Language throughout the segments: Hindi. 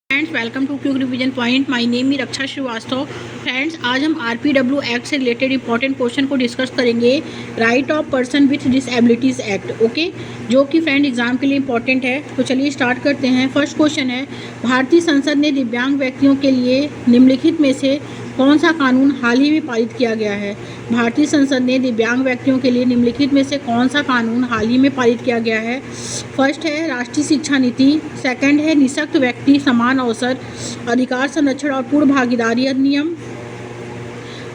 Friends welcome to quick revision point. My name is Raksha Shrivastava. Friends आज हम आरपीडब्ल्यू एक्ट से रिलेटेड इंपॉर्टेंट क्वेश्चन को डिस्कस करेंगे। Right of person with disabilities act, okay, जो कि फ्रेंड एग्जाम के लिए इंपॉर्टेंट है। तो चलिए स्टार्ट करते हैं। फर्स्ट क्वेश्चन है, भारतीय संसद ने दिव्यांग व्यक्तियों के लिए निम्नलिखित में से कौन सा कानून हाल ही में पारित किया गया है। भारतीय संसद ने दिव्यांग व्यक्तियों के लिए निम्नलिखित में से कौन सा कानून हाल ही में पारित किया गया है। फर्स्ट है राष्ट्रीय शिक्षा नीति, सेकंड है निःशक्त व्यक्ति समान अवसर अधिकार संरक्षण और पूर्ण भागीदारी अधिनियम,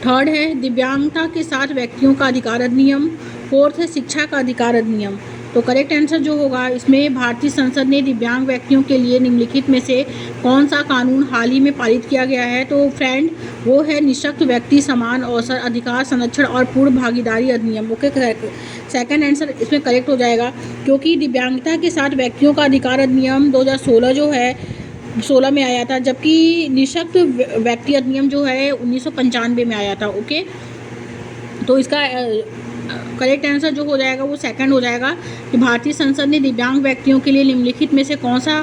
थर्ड है दिव्यांगता के साथ व्यक्तियों का अधिकार अधिनियम, फोर्थ है शिक्षा का अधिकार अधिनियम। तो करेक्ट आंसर जो होगा इसमें भारतीय संसद ने दिव्यांग व्यक्तियों के लिए निम्नलिखित में से कौन सा कानून हाल ही में पारित किया गया है। तो फ्रेंड वो है निःशक्त व्यक्ति समान अवसर अधिकार संरक्षण और पूर्ण भागीदारी अधिनियम। ओके, सेकंड आंसर इसमें करेक्ट हो जाएगा, क्योंकि दिव्यांगता के साथ व्यक्तियों का अधिकार अधिनियम 2016 जो है 16 में आया था, जबकि निःशक्त व्यक्ति अधिनियम जो है 1995 में आया था। ओके, तो इसका करेक्ट आंसर जो हो जाएगा वो सेकंड हो जाएगा कि भारतीय संसद ने दिव्यांग व्यक्तियों के लिए निम्नलिखित में से कौन सा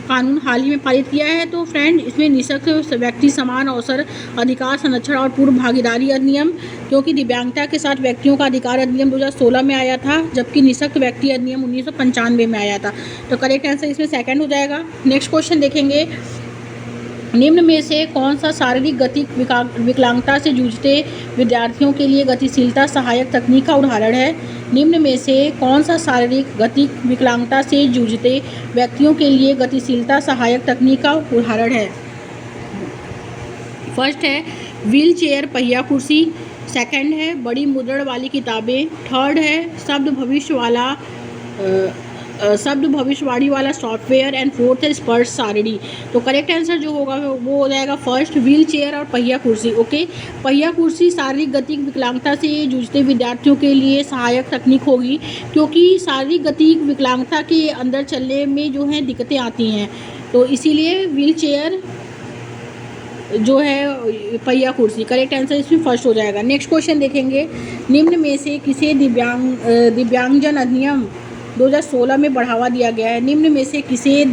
कानून हाल ही में पारित किया है। तो फ्रेंड इसमें निःशक्त व्यक्ति समान अवसर अधिकार संरक्षण और पूर्ण भागीदारी अधिनियम, क्योंकि दिव्यांगता के साथ व्यक्तियों का अधिकार अधिनियम 2016 में आया था, जबकि निःशक्त व्यक्ति अधिनियम 1995 में आया था। तो करेक्ट आंसर इसमें सेकंड हो जाएगा। नेक्स्ट क्वेश्चन देखेंगे, निम्न में से कौन सा शारीरिक गति विकलांगता से जूझते विद्यार्थियों के लिए गतिशीलता सहायक तकनीक का उदाहरण है। निम्न में से कौन सा शारीरिक गति विकलांगता से जूझते व्यक्तियों के लिए गतिशीलता सहायक तकनीक का उदाहरण है। फर्स्ट है व्हील चेयर पहिया कुर्सी, सेकंड है बड़ी मुद्रण वाली किताबें, थर्ड है शब्द भविष्यवाणी वाला सॉफ्टवेयर एंड फोर्थ है स्पर्श सारणी। तो करेक्ट आंसर जो होगा वो हो जाएगा फर्स्ट व्हील चेयर और पहिया कुर्सी। ओके, पहिया कुर्सी शारीरिक गति विकलांगता से जूझते विद्यार्थियों के लिए सहायक तकनीक होगी, क्योंकि शारीरिक गति विकलांगता के अंदर चलने में जो है दिक्कतें आती हैं, तो इसीलिए व्हील चेयर जो है पहिया कुर्सी। करेक्ट आंसर इसमें फर्स्ट हो जाएगा। नेक्स्ट क्वेश्चन देखेंगे, निम्न में से किसे दिव्यांगजन अधिनियम 2016 में बढ़ावा दिया गया है। निम्न में से किसे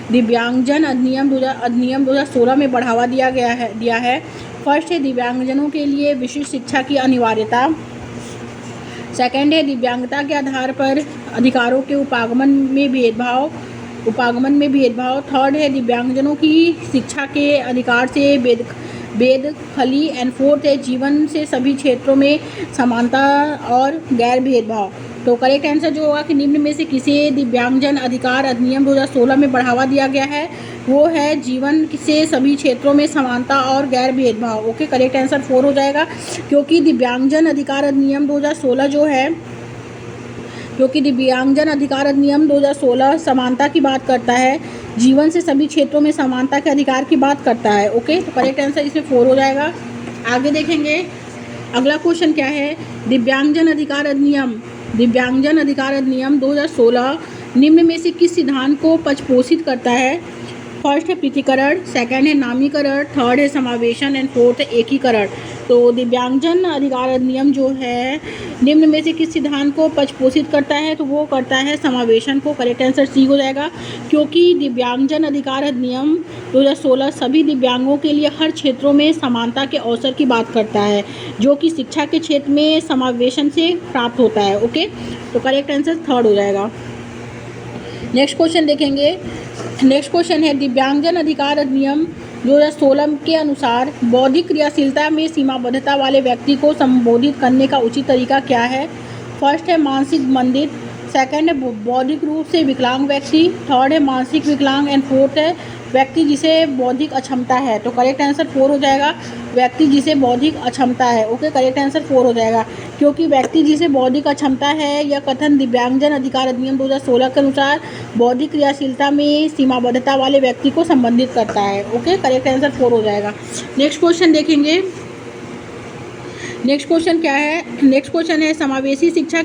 दिव्यांगजन अधिनियम 2016 में बढ़ावा दिया है। फर्स्ट है दिव्यांगजनों के लिए विशिष्ट शिक्षा की अनिवार्यता, सेकंड है दिव्यांगता के आधार पर अधिकारों के उपागमन में भेदभाव, थर्ड है दिव्यांगजनों की शिक्षा के अधिकार से बेदखली एंड फोर्थ है जीवन से सभी क्षेत्रों में समानता और गैर भेदभाव। तो करेक्ट आंसर जो होगा कि निम्न में से किसे दिव्यांगजन अधिकार अधिनियम 2016 में बढ़ावा दिया गया है, वो है जीवन से सभी क्षेत्रों में समानता और गैर भेदभाव। ओके, करेक्ट आंसर 4 हो जाएगा, क्योंकि दिव्यांगजन अधिकार अधिनियम 2016 जो है, क्योंकि दिव्यांगजन अधिकार अधिनियम 2016 समानता की बात करता है, जीवन से सभी क्षेत्रों में समानता के अधिकार की बात करता है। ओके, तो करेक्ट आंसर इसमें 4 हो जाएगा। आगे देखेंगे अगला क्वेश्चन क्या है, दिव्यांगजन अधिकार अधिनियम 2016 निम्न में से किस सिद्धांत को परिपोषित करता है। फर्स्ट है पृथकीकरण, सेकंड है नामीकरण, थर्ड है समावेशन एंड फोर्थ है एकीकरण। तो दिव्यांगजन अधिकार अधिनियम जो है निम्न में से किस सिद्धांत को परिपोषित करता है, तो वो करता है समावेशन को। करेक्ट आंसर सी हो जाएगा, क्योंकि दिव्यांगजन अधिकार अधिनियम 2016 सभी दिव्यांगों के लिए हर क्षेत्रों में समानता के अवसर की बात करता है, जो कि शिक्षा के क्षेत्र में समावेशन से प्राप्त होता है। ओके, तो करेक्ट आंसर थर्ड हो जाएगा। नेक्स्ट क्वेश्चन देखेंगे, नेक्स्ट क्वेश्चन है दिव्यांगजन अधिकार अधिनियम 2016 के अनुसार बौद्धिक क्रियाशीलता में सीमाबद्धता वाले व्यक्ति को संबोधित करने का उचित तरीका क्या है। फर्स्ट है मानसिक मंदित, सेकंड है बौद्धिक रूप से विकलांग व्यक्ति, थर्ड है मानसिक विकलांग एंड फोर्थ है व्यक्ति जिसे बौद्धिक अक्षमता है। तो करेक्ट आंसर 4 हो जाएगा, व्यक्ति जिसे बौद्धिक अक्षमता है। ओके, करेक्ट आंसर 4 हो जाएगा, क्योंकि व्यक्ति जिसे बौद्धिक अक्षमता है यह कथन दिव्यांगजन अधिकार अधिनियम 2016 के अनुसार बौद्धिक क्रियाशीलता में सीमाबद्धता वाले व्यक्ति को संबंधित करता है। ओके, करेक्ट आंसर 4 हो जाएगा। नेक्स्ट क्वेश्चन देखेंगे, नेक्स्ट क्वेश्चन क्या है, नेक्स्ट क्वेश्चन है समावेशी शिक्षा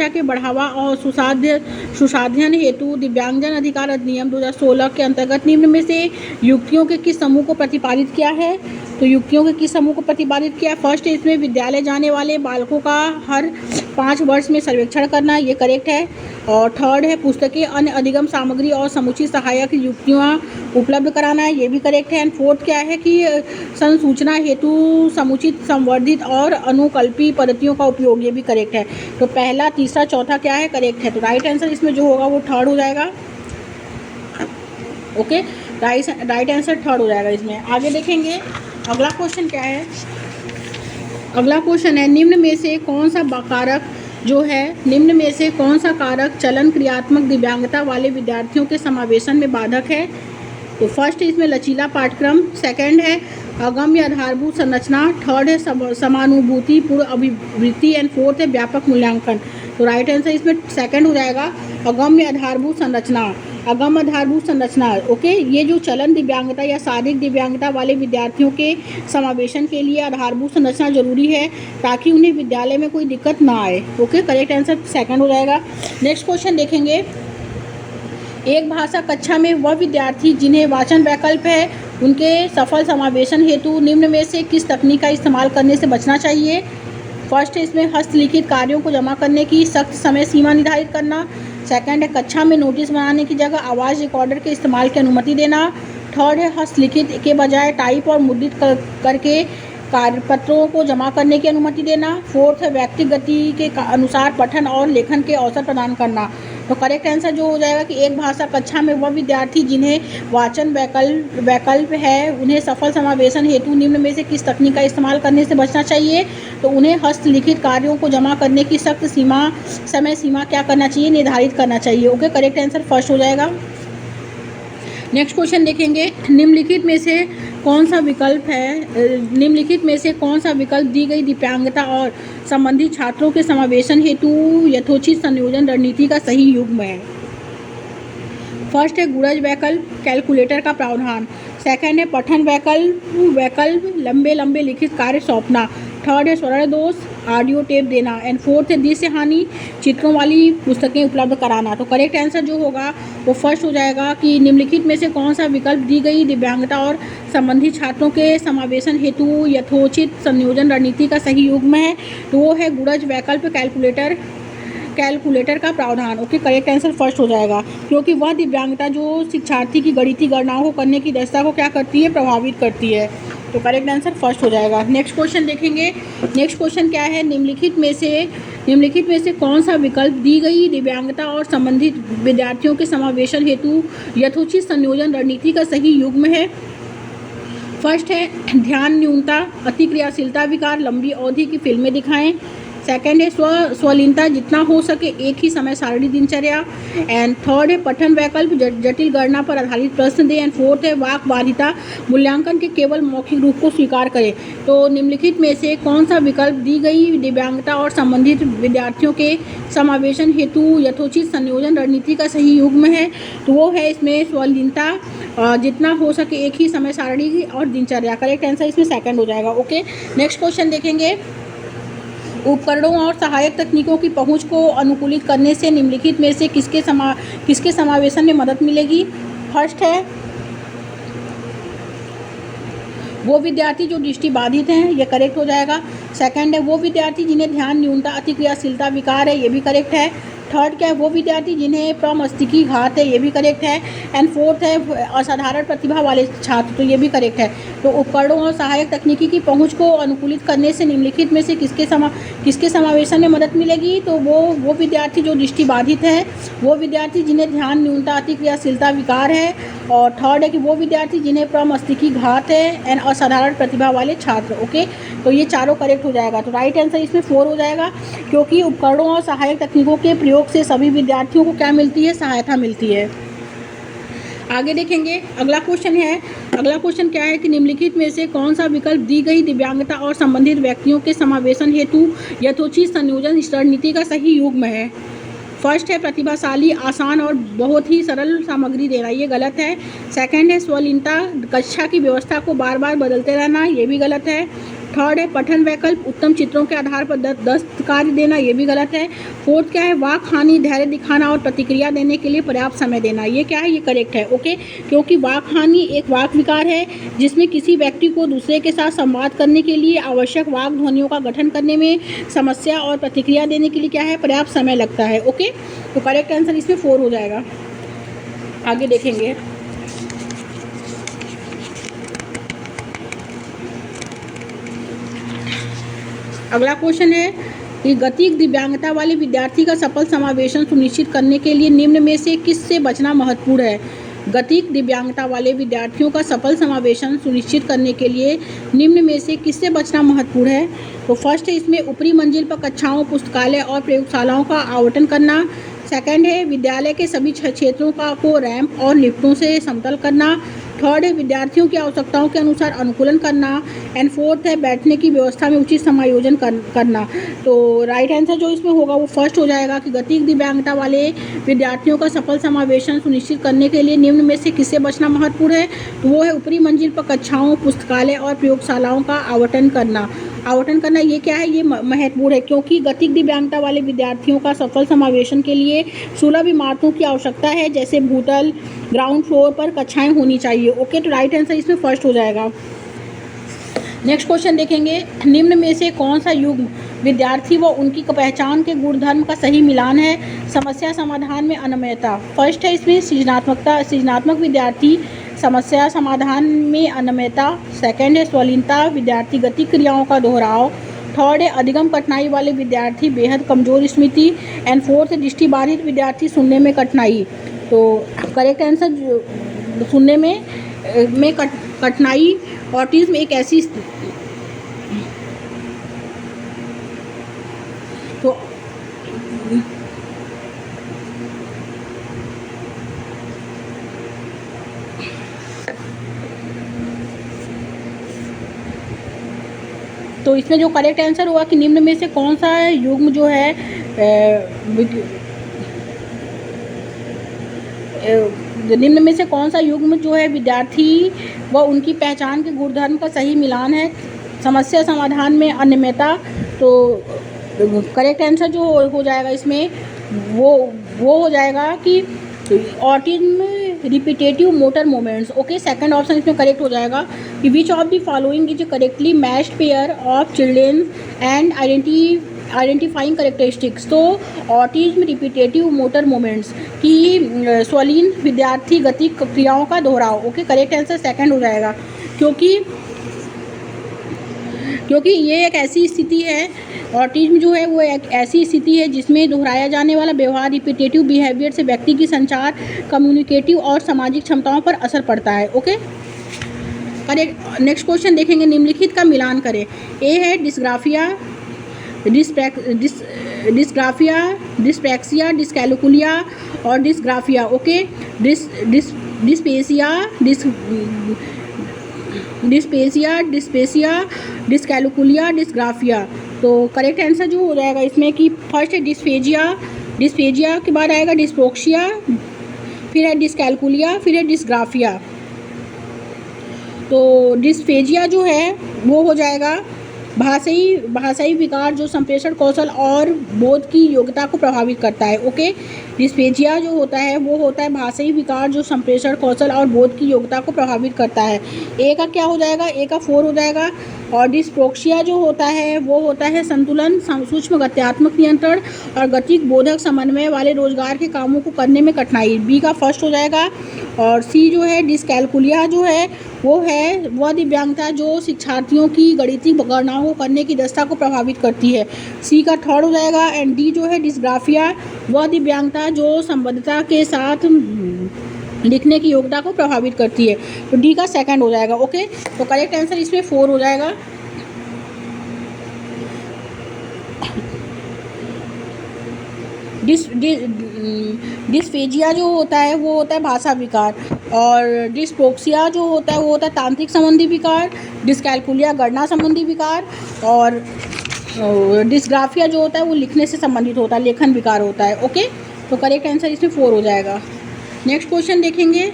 के बढ़ावा और सुशासन हेतु दिव्यांगजन अधिकार अधिनियम 2016 के अंतर्गत निम्न में से युक्तियों के किस समूह को प्रतिपादित किया है। तो युक्तियों के किस समूह को प्रतिपादित किया? फर्स्ट है इसमें विद्यालय जाने वाले बालकों का हर 5 वर्ष में सर्वेक्षण करना, ये करेक्ट है। और थर्ड है पुस्तकें, अन्य अधिगम सामग्री और समुचित सहायक युक्तियाँ उपलब्ध कराना है, ये भी करेक्ट है। एंड फोर्थ क्या है कि संसूचना हेतु समुचित संवर्धित और अनुकल्पी पद्धतियों का उपयोग, ये भी करेक्ट है। तो पहला, तीसरा, चौथा क्या है? करेक्ट है। तो राइट आंसर इसमें जो होगा वो थर्ड हो जाएगा। ओके, राइट आंसर थर्ड हो जाएगा इसमें। आगे देखेंगे अगला क्वेश्चन क्या है। अगला क्वेश्चन है निम्न में से कौन सा कारक जो है, निम्न में से कौन सा कारक चलन क्रियात्मक दिव्यांगता वाले विद्यार्थियों के समावेशन में बाधक है? तो फर्स्ट है इसमें लचीला पाठ्यक्रम, सेकंड है अगम्य आधारभूत संरचना, थर्ड है समानुभूति पूर्ण अभिवृत्ति एंड फोर्थ है व्यापक मूल्यांकन। तो राइट आंसर इसमें सेकंड हो जाएगा, अगम्य आधारभूत संरचना। अगम्य आधारभूत संरचना, ओके, ये जो चलन दिव्यांगता या शारीरिक दिव्यांगता वाले विद्यार्थियों के समावेशन के लिए आधारभूत संरचना जरूरी है ताकि उन्हें विद्यालय में कोई दिक्कत ना आए। ओके, करेक्ट आंसर सेकंड हो जाएगा। नेक्स्ट क्वेश्चन देखेंगे, एक भाषा कक्षा में वह विद्यार्थी जिन्हें वाचन वैकल्प है उनके सफल समावेशन हेतु निम्न में से किस तकनीक का इस्तेमाल करने से बचना चाहिए? फर्स्ट है इसमें हस्तलिखित कार्यों को जमा करने की सख्त समय सीमा निर्धारित करना, सेकंड है कक्षा में नोटिस बनाने की जगह आवाज़ रिकॉर्डर के इस्तेमाल की अनुमति देना, थर्ड है हस्तलिखित के बजाय टाइप और मुद्रित करके कार्यपत्रों को जमा करने की अनुमति देना, फोर्थ है व्यक्तिगत गति के अनुसार पठन और लेखन के अवसर प्रदान करना। तो करेक्ट आंसर जो हो जाएगा कि एक भाषा कक्षा में वह विद्यार्थी जिन्हें वाचन वैकल्प है उन्हें सफल समावेशन हेतु निम्न में से किस तकनीक का इस्तेमाल करने से बचना चाहिए? तो उन्हें हस्तलिखित कार्यों को जमा करने की सख्त समय सीमा क्या करना चाहिए? निर्धारित करना चाहिए। ओके, करेक्ट आंसर फर्स्ट हो जाएगा। नेक्स्ट क्वेश्चन देखेंगे, निम्नलिखित में से कौन सा विकल्प है, निम्नलिखित में से कौन सा विकल्प दी गई दिव्यांगता और संबंधित छात्रों के समावेशन हेतु यथोचित संयोजन रणनीति का सही युग्म है? फर्स्ट है गुणज वैकल्प, कैलकुलेटर का प्रावधान, सेकंड है पठन वैकल्प लंबे लिखित कार्य सौंपना, थर्ड है स्वर्ण दोष ऑडियो टेप देना एंड फोर्थ है दृश्य हानि चित्रों वाली पुस्तकें उपलब्ध कराना। तो करेक्ट आंसर जो होगा वो फर्स्ट हो जाएगा कि निम्नलिखित में से कौन सा विकल्प दी गई दिव्यांगता और संबंधित छात्रों के समावेशन हेतु यथोचित संयोजन रणनीति का सही युग्म है? तो वो है गुणज वैकल्प कैलकुलेटर का प्रावधान। ओके, करेक्ट आंसर फर्स्ट हो जाएगा क्योंकि वह दिव्यांगता जो शिक्षार्थी की गणितीय गणनाओं को करने की दक्षता को क्या करती है? प्रभावित करती है। तो करेक्ट आंसर फर्स्ट हो जाएगा। नेक्स्ट क्वेश्चन देखेंगे, नेक्स्ट क्वेश्चन क्या है, निम्नलिखित में से कौन सा विकल्प दी गई दिव्यांगता और संबंधित विद्यार्थियों के समावेशन हेतु यथोचित संयोजन रणनीति का सही युग्म है? फर्स्ट है ध्यान न्यूनता, अतिक्रियाशीलता विकार, लंबी अवधि की फिल्में दिखाएं, सेकंड है स्वलीनता, जितना हो सके एक ही समय सारणी दिनचर्या एंड थर्ड है पठन वैकल्प जटिल गणना पर आधारित प्रश्न दें एंड फोर्थ है वाक बाधिता, मूल्यांकन के केवल मौखिक रूप को स्वीकार करें। तो निम्नलिखित में से कौन सा विकल्प दी गई दिव्यांगता और संबंधित विद्यार्थियों के समावेशन हेतु यथोचित संयोजन रणनीति का सही युग्म है? तो वो है इसमें स्वलीनता, जितना हो सके एक ही समय सारणी और दिनचर्या। करेक्ट आंसर इसमें सेकंड हो जाएगा। ओके, नेक्स्ट क्वेश्चन देखेंगे, उपकरणों और सहायक तकनीकों की पहुंच को अनुकूलित करने से निम्नलिखित में से किसके समावेशन में मदद मिलेगी? फर्स्ट है वो विद्यार्थी जो दृष्टि बाधित हैं, ये करेक्ट हो जाएगा। सेकंड है वो विद्यार्थी जिन्हें ध्यान न्यूनता अतिक्रियाशीलता विकार है, ये भी करेक्ट है। थर्ड क्या है वो विद्यार्थी जिन्हें प्रमस्तिष्की घात है, ये भी करेक्ट है। एंड फोर्थ है असाधारण प्रतिभा वाले छात्र, तो ये भी करेक्ट है। तो उपकरणों और सहायक तकनीकी की पहुंच को अनुकूलित करने से निम्नलिखित में से किसके समावेशन में मदद मिलेगी? तो वो विद्यार्थी जो दृष्टि बाधित है, वो विद्यार्थी जिन्हें ध्यान न्यूनता अतिक्रियाशीलता विकार है, और थर्ड है कि वो विद्यार्थी जिन्हें प्रमस्तिष्की घात है एंड असाधारण प्रतिभा वाले छात्र। ओके, तो ये चारों करेक्ट हो जाएगा। तो राइट आंसर इसमें 4 हो जाएगा क्योंकि उपकरणों और सहायक तकनीकों के प्रयोग से सभी विद्यार्थियों को क्या मिलती है? सहायता मिलती है। आगे देखेंगे अगला क्वेश्चन है, अगला क्वेश्चन क्या है कि निम्नलिखित में से कौन सा विकल्प दी गई दिव्यांगता और संबंधित व्यक्तियों के समावेशन हेतु यथोचित संयोजन रणनीति का सही युग्म है? फर्स्ट है प्रतिभाशाली, आसान और बहुत ही सरल सामग्री देना, ये गलत है। सेकंड है स्वलीनता, कक्षा की व्यवस्था को बार बार बदलते रहना, ये भी गलत है। थर्ड है पठन वैकल्प, उत्तम चित्रों के आधार पर दस्तकारी देना, ये भी गलत है। फोर्थ क्या है, वाक हानि, धैर्य दिखाना और प्रतिक्रिया देने के लिए पर्याप्त समय देना, ये क्या है, ये करेक्ट है। ओके, क्योंकि वाक हानि एक वाक विकार है जिसमें किसी व्यक्ति को दूसरे के साथ संवाद करने के लिए आवश्यक वाक ध्वनियों का गठन करने में समस्या और प्रतिक्रिया देने के लिए क्या है, पर्याप्त समय लगता है। ओके, तो करेक्ट आंसर इसमें 4 हो जाएगा। आगे देखेंगे। अगला क्वेश्चन है कि गतिक दिव्यांगता वाले विद्यार्थी का सफल समावेशन सुनिश्चित करने के लिए निम्न में से किससे बचना महत्वपूर्ण है। गतिक दिव्यांगता वाले विद्यार्थियों का सफल समावेशन सुनिश्चित करने के लिए निम्न में से किससे बचना महत्वपूर्ण है। तो फर्स्ट है इसमें ऊपरी मंजिल पर कक्षाओं, पुस्तकालय और प्रयोगशालाओं का आवंटन करना। सेकंड है विद्यालय के सभी क्षेत्रों को रैंप और लिफ्टों से समतल करना। थर्ड है विद्यार्थियों की आवश्यकताओं के अनुसार अनुकूलन करना। एंड फोर्थ है बैठने की व्यवस्था में उचित समायोजन करना। तो राइट आंसर जो इसमें होगा वो फर्स्ट हो जाएगा कि गतिक दिव्यांगता वाले विद्यार्थियों का सफल समावेशन सुनिश्चित करने के लिए निम्न में से किससे बचना महत्वपूर्ण है। तो वो है ऊपरी मंजिल पर कक्षाओं, पुस्तकालय और प्रयोगशालाओं का आवंटन करना। ये क्या है, ये महत्वपूर्ण है क्योंकि गतिक दिव्यांगता वाले विद्यार्थियों का सफल समावेशन के लिए सुलभ इमारतों की आवश्यकता है, जैसे भूतल, ग्राउंड फ्लोर पर कक्षाएं होनी चाहिए। ओके, तो राइट आंसर इसमें फर्स्ट हो जाएगा। नेक्स्ट क्वेश्चन देखेंगे, निम्न में से कौन सा युग्म विद्यार्थी व उनकी पहचान के गुणधर्म का सही मिलान है। समस्या समाधान में अनम्यता। फर्स्ट है इसमें सृजनात्मक विद्यार्थी, समस्या समाधान में अनम्यता। सेकंड है स्वलीनता, विद्यार्थी गतिक क्रियाओं का दोहराव। थर्ड है अधिगम कठिनाई वाले विद्यार्थी, बेहद कमजोर स्मृति। एंड फोर्थ है दृष्टिबाधित विद्यार्थी, सुनने में कठिनाई। तो करेक्ट आंसर सुनने में कठिनाई, ऑटिज्म एक ऐसी तो इसमें जो करेक्ट आंसर हुआ कि निम्न में से कौन सा युग्म जो है निम्न में से कौन सा युग्म जो है विद्यार्थी व उनकी पहचान के गुणधर्म का सही मिलान है। समस्या समाधान में अनियमितता। तो करेक्ट आंसर जो हो जाएगा इसमें वो हो जाएगा कि autism repetitive motor moments. Okay, second option इसमें करेक्ट हो जाएगा कि which of the following is correctly matched pair of children and identifying characteristics. तो ऑटिज्म रिपीटेटिव मोटर मोमेंट्स की स्वलीन विद्यार्थी गतिक क्रियाओं का दोहराव। ओके, करेक्ट आंसर सेकंड हो जाएगा क्योंकि ये एक ऐसी स्थिति है, ऑटिज्म जो है वो एक ऐसी स्थिति है जिसमें दोहराया जाने वाला व्यवहार, रिपीटेटिव बिहेवियर से व्यक्ति की संचार, कम्युनिकेटिव और सामाजिक क्षमताओं पर असर पड़ता है। Okay, correct. नेक्स्ट क्वेश्चन देखेंगे, निम्नलिखित का मिलान करें। ए है डिस्ग्राफिया, डिस्प्रैक्सिया, डिस्कैलकुलिया और dysgraphia. Okay, dyspepsia, dyscalculia, dysgraphia. तो करेक्ट आंसर जो हो जाएगा इसमें कि फर्स्ट है डिस्फेजिया के बाद आएगा डिस्प्रोक्सिया, फिर है डिस्कैलकुलिया, फिर है डिस्ग्राफिया। तो डिस्फेजिया जो है वो हो जाएगा भाषाई विकार जो संप्रेषण कौशल और बोध की योग्यता को प्रभावित करता है। ओके, डिस्फेजिया जो होता है वो होता है भाषाई विकार जो संप्रेषण कौशल और बोध की योग्यता को प्रभावित करता है। ए का क्या हो जाएगा, ए का 4 हो जाएगा। और डिस्प्रोक्सिया जो होता है वो होता है संतुलन, सूक्ष्म गत्यात्मक नियंत्रण और गतिक बोधक समन्वय वाले रोजगार के कामों को करने में कठिनाई। बी का फर्स्ट हो जाएगा। और सी जो है डिस्कैलकुलिया जो है वो है वह दिव्यांगता जो शिक्षार्थियों की गणितीय गणनाओं को करने की दक्षता को प्रभावित करती है। सी का थर्ड हो जाएगा। एंड डी जो है डिस्ग्राफिया वह दिव्यांगता जो संबद्धता के साथ लिखने की योग्यता को प्रभावित करती है। तो डी का सेकंड हो जाएगा। ओके, तो करेक्ट आंसर इसमें 4 हो जाएगा। डिस्फेजिया जो होता है वो होता है भाषा विकार। और डिस्प्रोक्सिया जो होता है वो होता है तांत्रिक संबंधी विकार। डिस्कैलकुलिया गणना संबंधी विकार। और डिस्ग्राफिया जो होता है वो लिखने से संबंधित होता है, लेखन विकार होता है। ओके, तो करेक्ट आंसर इसमें 4 हो जाएगा। नेक्स्ट क्वेश्चन देखेंगे,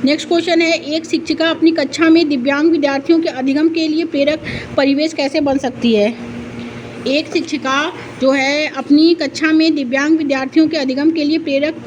नेक्स्ट क्वेश्चन है, एक शिक्षिका अपनी कक्षा में दिव्यांग विद्यार्थियों के अधिगम के लिए प्रेरक परिवेश कैसे बन सकती है? एक शिक्षिका जो है अपनी कक्षा में दिव्यांग विद्यार्थियों के अधिगम के लिए प्रेरक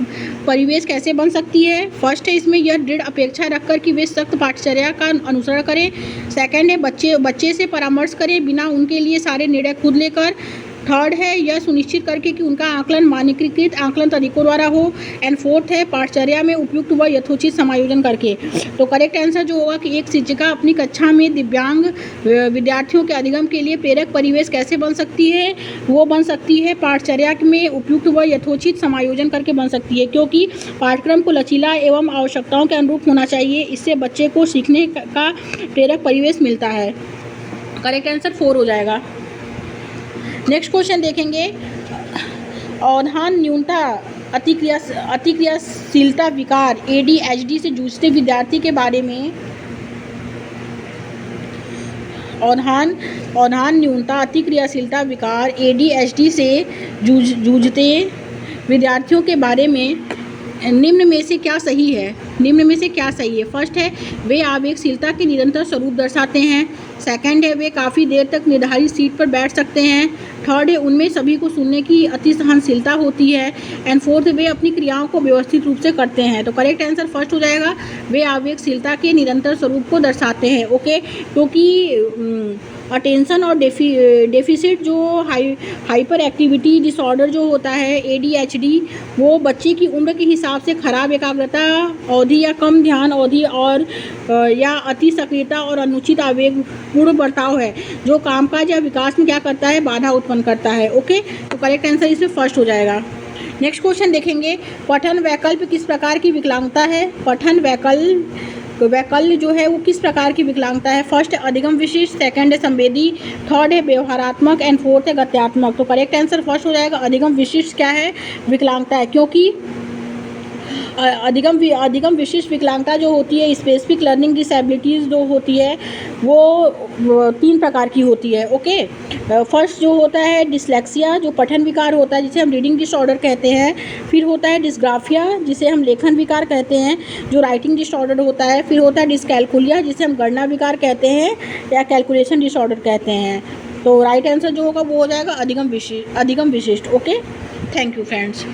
परिवेश कैसे बन सकती है? फर्स्ट है इसमें यह दृढ़ अपेक्षा रखकर कि वे सख्त पाठचर्या का अनुसरण करें। सेकंड है बच्चे से परामर्श करें बिना उनके लिए सारे निर्णय खुद लेकर। थर्ड है यह सुनिश्चित करके कि उनका आकलन मानकीकृत आकलन तरीकों द्वारा हो। एंड फोर्थ है पाठचर्या में उपयुक्त व यथोचित समायोजन करके। तो करेक्ट आंसर जो होगा कि एक शिक्षिका अपनी कक्षा में दिव्यांग विद्यार्थियों के अधिगम के लिए प्रेरक परिवेश कैसे बन सकती है? वो बन सकती है पाठचर्या में उपयुक्त व यथोचित समायोजन करके बन सकती है, क्योंकि पाठ्यक्रम को लचीला एवं आवश्यकताओं के अनुरूप होना चाहिए। इससे बच्चे को सीखने का प्रेरक परिवेश मिलता है। करेक्ट आंसर 4 हो जाएगा। नेक्स्ट क्वेश्चन देखेंगे, अवधान न्यूनता अतिक्रियाशीलता विकार ADHD से जूझते विद्यार्थी के बारे में। अवधान न्यूनता अतिक्रियाशीलता विकार ADHD से जूझते विद्यार्थियों के बारे में निम्न में से क्या सही है? फर्स्ट है वे आवेगशीलता के निरंतर स्वरूप दर्शाते हैं। सेकंड है वे काफ़ी देर तक निर्धारित सीट पर बैठ सकते हैं। थर्ड है उनमें सभी को सुनने की अति सहनशीलता होती है। एंड फोर्थ वे अपनी क्रियाओं को व्यवस्थित रूप से करते हैं। तो करेक्ट आंसर फर्स्ट हो जाएगा, वे आवेगशीलता के निरंतर स्वरूप को दर्शाते हैं। ओके, क्योंकि अटेंशन और डेफिसिट जो हाइपर एक्टिविटी डिसऑर्डर जो होता है ADHD, वो बच्चे की उम्र के हिसाब से खराब एकाग्रता अवधि या कम ध्यान अवधि और या अति सक्रियता और अनुचित आवेगपूर्ण बर्ताव है, जो कामकाज या विकास में क्या करता है? बाधा उत्पन्न करता है। ओके, तो करेक्ट आंसर इसमें फर्स्ट हो जाएगा। नेक्स्ट क्वेश्चन देखेंगे, पठन वैकल्प किस प्रकार की विकलांगता है? पठन वैकल्य जो है वो किस प्रकार की विकलांगता है? फर्स्ट है अधिगम विशिष्ट, सेकंड है संवेदी, थर्ड है व्यवहारात्मक एंड फोर्थ है गत्यात्मक। तो करेक्ट आंसर फर्स्ट हो जाएगा, अधिगम विशिष्ट क्या है? विकलांगता है, क्योंकि अधिगम विशिष्ट विकलांगता जो होती है, स्पेसिफिक लर्निंग डिसेबिलिटीज़ जो होती है वो 3 प्रकार की होती है। ओके, फर्स्ट जो होता है डिसलेक्सिया, जो पठन विकार होता है जिसे हम रीडिंग डिसऑर्डर कहते हैं। फिर होता है डिस्ग्राफिया, जिसे हम लेखन विकार कहते हैं, जो राइटिंग डिसऑर्डर होता है। फिर होता है डिस्कैलकुलिया, जिसे हम गणना विकार कहते हैं या कैलकुलेशन डिसऑर्डर कहते हैं। तो राइट आंसर जो होगा वो हो जाएगा अधिगम विशिष्ट। Okay, thank you friends.